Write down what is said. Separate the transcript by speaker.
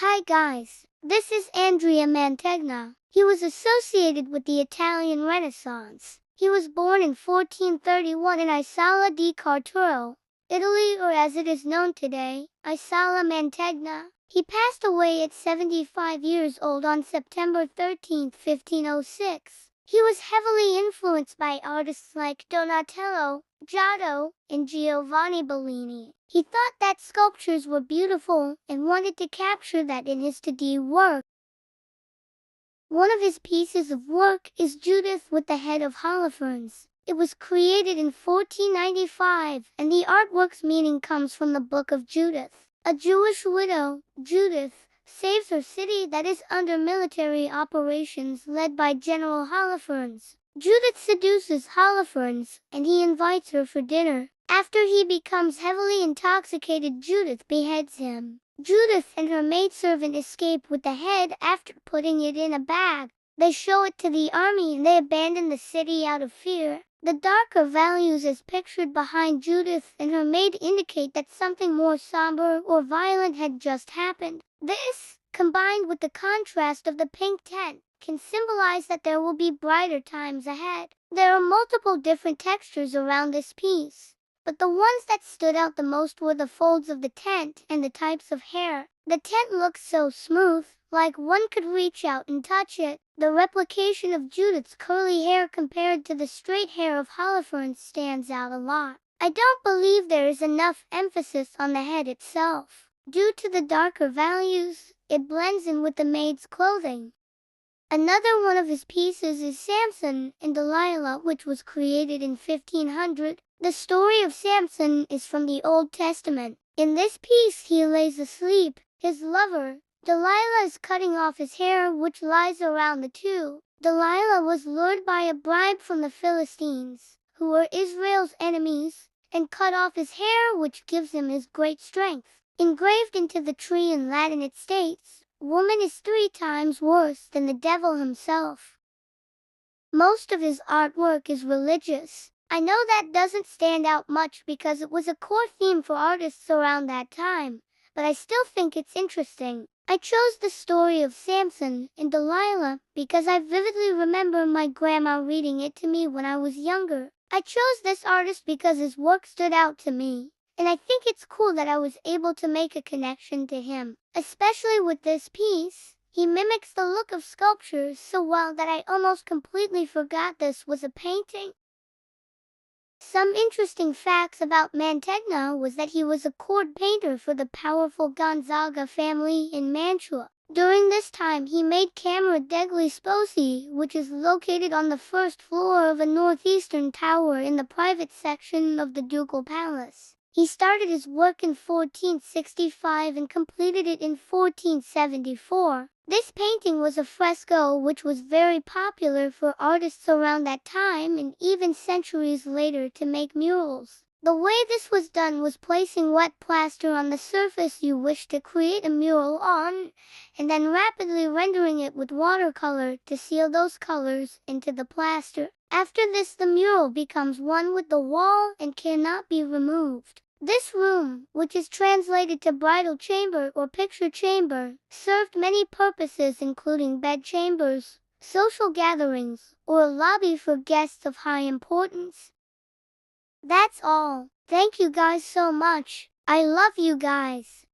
Speaker 1: Hi guys, this is Andrea Mantegna. He was associated with the Italian Renaissance. He was born in 1431 in Isala di Carturo, Italy, or as it is known today, Isala Mantegna. He passed away at 75 years old on September 13, 1506. He was heavily influenced by artists like Donatello, Giotto, and Giovanni Bellini. He thought that sculptures were beautiful and wanted to capture that in his 2D work. One of his pieces of work is Judith with the head of Holofernes. It was created in 1495, and the artwork's meaning comes from the Book of Judith. A Jewish widow, Judith, saves her city that is under military operations led by General Holofernes. Judith seduces Holofernes, and he invites her for dinner. After he becomes heavily intoxicated, Judith beheads him. Judith and her maidservant escape with the head after putting it in a bag. They show it to the army and they abandon the city out of fear. The darker values as pictured behind Judith and her maid indicate that something more somber or violent had just happened. This, combined with the contrast of the pink tent, can symbolize that there will be brighter times ahead. There are multiple different textures around this piece, but the ones that stood out the most were the folds of the tent and the types of hair. The tent looks so smooth, like one could reach out and touch it. The replication of Judith's curly hair compared to the straight hair of Holofernes stands out a lot. I don't believe there is enough emphasis on the head itself. Due to the darker values, it blends in with the maid's clothing. Another one of his pieces is Samson and Delilah, which was created in 1500. The story of Samson is from the Old Testament. In this piece he lays asleep his lover. Delilah is cutting off his hair, which lies around the two. Delilah was lured by a bribe from the Philistines, who were Israel's enemies, and cut off his hair, which gives him his great strength. Engraved into the tree in Latin it states, "Woman is 3 times worse than the devil himself." Most of his artwork is religious. I know that doesn't stand out much because it was a core theme for artists around that time, but I still think it's interesting. I chose the story of Samson and Delilah because I vividly remember my grandma reading it to me when I was younger. I chose this artist because his work stood out to me, and I think it's cool that I was able to make a connection to him. Especially with this piece, he mimics the look of sculptures so well that I almost completely forgot this was a painting. Some interesting facts about Mantegna was that he was a court painter for the powerful Gonzaga family in Mantua. During this time he made Camera degli Sposi, which is located on the first floor of a northeastern tower in the private section of the ducal palace. He started his work in 1465 and completed it in 1474. This painting was a fresco which was very popular for artists around that time and even centuries later to make murals. The way this was done was placing wet plaster on the surface you wish to create a mural on, and then rapidly rendering it with watercolor to seal those colors into the plaster. After this, the mural becomes one with the wall and cannot be removed. This room, which is translated to bridal chamber or picture chamber, served many purposes including bed chambers, social gatherings, or a lobby for guests of high importance. That's all. Thank you guys so much. I love you guys.